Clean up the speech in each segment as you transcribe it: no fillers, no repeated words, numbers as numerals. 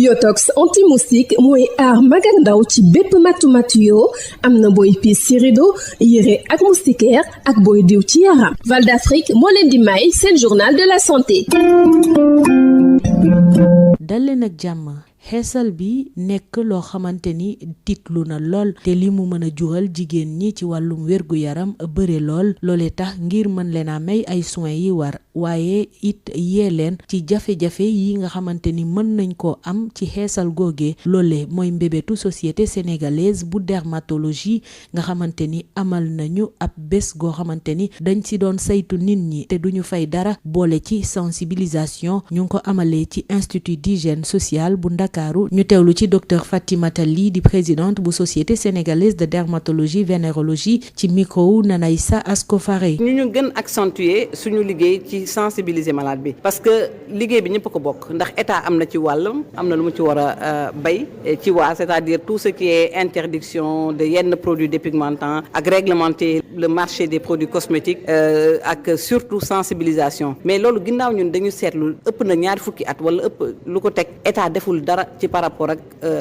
Yotox anti-moustique mooy aar mag ak ndaw ci bépp matu-matu yoo am na booy piis ci rido yére ak moustiquaire ak booy diw ci yaram. Val d'Afrique moo leen di may seen journal de la santé. dal leen ak jàmm. xeesal bi nekk loo xamante ni tiitlu na lool te li mu mën a jural jigéen ñi ci wàllum wérgu yaram bëre lool loolee tax ngir mën leen a may ay soins yi war waaye it yee leen ci jafe-jafe yi nga xamante ni mën nañ koo am ci xeesal googe loole mooy mbébétu société sénégalaise bu dermatologie nga xamante ni amal nañu ab bés goo xamante ni dañ ci doon saytu nit ñi te duñu fay dara boole ci sensibilisation ñu ngi ko amalee ci institut d'hygiène sociale bu Ndakaaru ñu teewlu ci docteur Fatimata Ly di présidente bu société sénégalaise de dermatologie vénérologie ci micro Nanaïssa Ascofaré. ñu gën accentuer suñu liggéey ci sensibiliser malade bi parce que liggéey bi ñëpp ko bokk ndax état am na ci wàllam am na lu mu ci war a bay ci waa c'est-à-dire tout ce qui est interdiction de yenn produits dépigmentants ak réglementer le marché des produits cosmétiques ak surtout sensibilisation mais loolu ginnaaw ñun dañu seetlu ëpp na ñaari fukki at wala ëpp lu ko teg état deful dara ci par rapport ak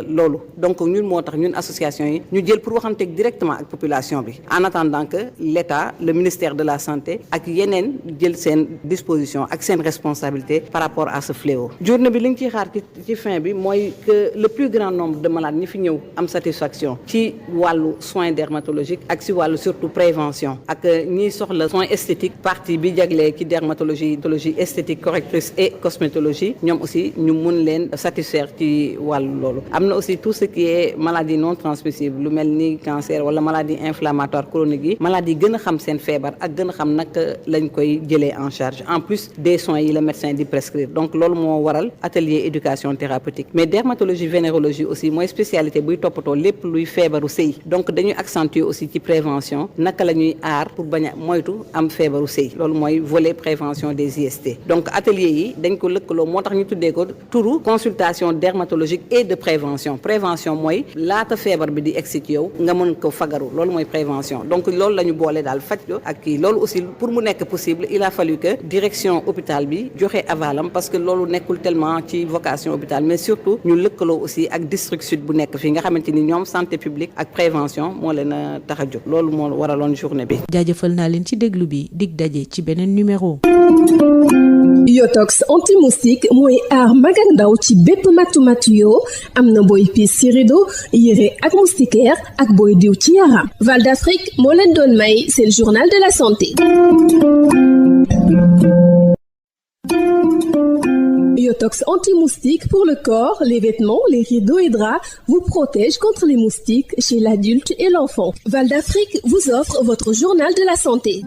loolu donc ñun moo tax ñun association yi ñu jël pour waxanteeg directement ak population bi en attendant que l'État le ministère de la santé ak yeneen jël seen disposition ak seen responsabilité par rapport à ce fléau. journée bi li ñu ciy xaar ci fin bi mooy que le plus grand nombre de malades ñi fi ñëw am satisfaction ci wàllu soins dermatologiques ak ci wàllu surtout prévention ak ñiy soxla soins esthétiques partie bi jaglee ci dermatologie esthétique correctrice et cosmétologie ñoom aussi ñu mun leen satisfaire ci wàllu loolu. am na aussi tout ce qui est maladie non transmissible lu mel ni cancer wala maladie inflammatoire chronique yi maladie gën a xam seen feebar ak gën a xam naka lañ koy jëlee en charge en plus des soins yi le médecin di prescrire donc loolu moo waral atelier éducation thérapeutique mais dermatologie vénérologie aussi mooy spécialité buy toppatoo lépp luy feebaru sëy donc dañuy accentuer aussi ci prévention naka la ñuy aar pour bañ a moytu am feebaru sëy loolu mooy volet prévention des IST donc atelier yi dañ ko lëkkaloo moo tax ñu tuddee ko turu consultation dermatologique et de prévention mooy laata feebar bi di egsi ci yow nga mën ko fagaru loolu mooy prévention donc loolu la ñu boole daal faj ko ak kii loolu aussi pour mu nekk possible il a fallu que direction hôpital bi joxe avalam parce que loolu nekkul tellement ci vocation hôpital mais surtout ñu lëkkaloo aussi ak district sud bu nekk fii nga xamante ni ñoom santé publique ak prévention moo leen a tax a jóg loolu moo waraloon journée bi. jaajëfal naa leen ci déglu bi dig daje ci beneen numéro. Yotox anti-moustique mooy aar mag ak ndaw ci bépp matu-matu yoo am na booy piis ci rido yére ak moustiquaire ak booy diw ci yaram. Val d'Afrique moo leen doon may seen journal de la santé. Yotox anti-moustique pour le corps, les vêtements, les rideaux et draps vous protège contre les moustiques chez l'adulte et l'enfant. Val d'Afrique vous offre votre journal de la santé.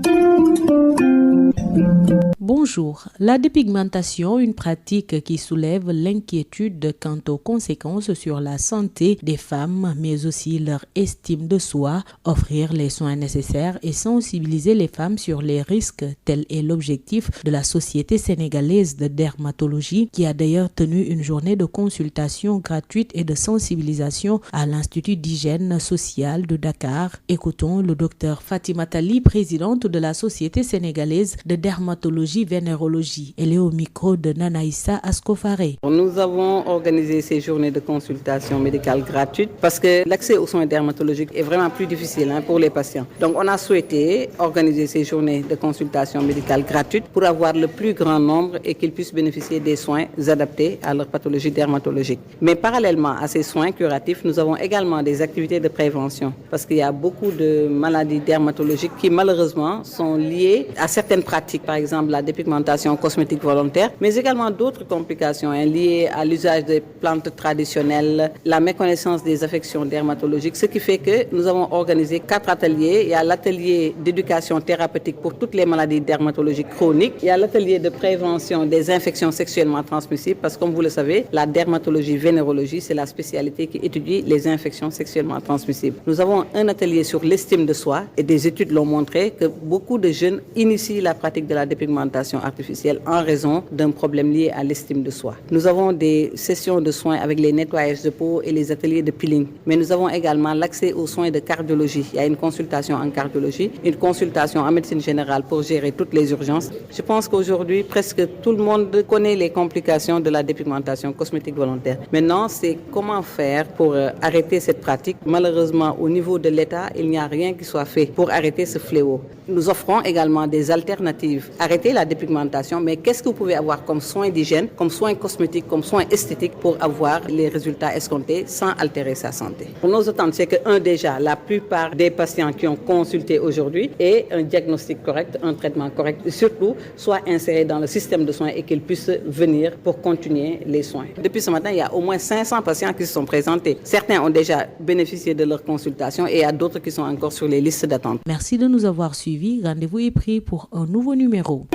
Bonjour. La dépigmentation, une pratique qui soulève l'inquiétude quant aux conséquences sur la santé des femmes, mais aussi leur estime de soi, offrir les soins nécessaires et sensibiliser les femmes sur les risques, tel est l'objectif de la Société sénégalaise de dermatologie, qui a d'ailleurs tenu une journée de consultation gratuite et de sensibilisation à l'Institut d'hygiène sociale de Dakar. Écoutons le docteur Fatimata Ly, présidente de la Société sénégalaise de dermatologie vénérologie. Elle est au micro de Nanaïssa Ascofaré. Nous avons organisé ces journées de consultation médicale gratuite parce que l'accès aux soins dermatologiques est vraiment plus difficile pour les patients. Donc on a souhaité organiser ces journées de consultation médicale gratuite pour avoir le plus grand nombre et qu'ils puissent bénéficier des soins adaptés à leur pathologie dermatologique. Mais parallèlement à ces soins curatifs, nous avons également des activités de prévention parce qu'il y a beaucoup de maladies dermatologiques qui malheureusement sont liées à certaines pratiques, par exemple la dépigmentation cosmétique volontaire, mais également d'autres complications liées à l'usage des plantes traditionnelles, la méconnaissance des affections dermatologiques, ce qui fait que nous avons organisé 4 ateliers. Il y a l'atelier d'éducation thérapeutique pour toutes les maladies dermatologiques chroniques, il y a l'atelier de prévention des infections sexuellement transmissibles, parce que comme vous le savez, la dermatologie vénérologie, c'est la spécialité qui étudie les infections sexuellement transmissibles. Nous avons un atelier sur l'estime de soi et des études l'ont montré que beaucoup de jeunes initient la pratique de la dépigmentation dépigmentation artificielle en raison d'un problème lié à l'estime de soi. Nous avons des sessions de soins avec les nettoyages de peau et les ateliers de peeling, mais nous avons également l'accès aux soins de cardiologie. Il y a une consultation en cardiologie, une consultation en médecine générale pour gérer toutes les urgences. Je pense qu'aujourd'hui, presque tout le monde connaît les complications de la dépigmentation cosmétique volontaire. Maintenant, c'est comment faire pour arrêter cette pratique. Malheureusement, au niveau de l'État, il n'y a rien qui soit fait pour arrêter ce fléau. Nous offrons également des alternatives. Arrêter la dépigmentation, mais qu'est-ce que vous pouvez avoir comme soins d'hygiène, comme soins cosmétiques, comme soins esthétiques pour avoir les résultats escomptés sans altérer sa santé. Pour nos attentes, c'est que, déjà, la plupart des patients qui ont consulté aujourd'hui aient un diagnostic correct, un traitement correct, et surtout soient insérés dans le système de soins et qu'ils puissent venir pour continuer les soins. Depuis ce matin, il y a au moins 500 patients qui se sont présentés. Certains ont déjà bénéficié de leur consultation et il y a d'autres qui sont encore sur les listes d'attente. Merci de nous avoir suivis. Rendez-vous est pris pour un nouveau numéro.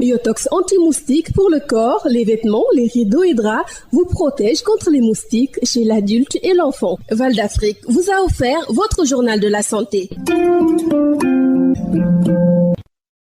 Yotox anti-moustique pour le corps, les vêtements, les rideaux et draps vous protège contre les moustiques chez l'adulte et l'enfant. Val d'Afrique vous a offert votre journal de la santé.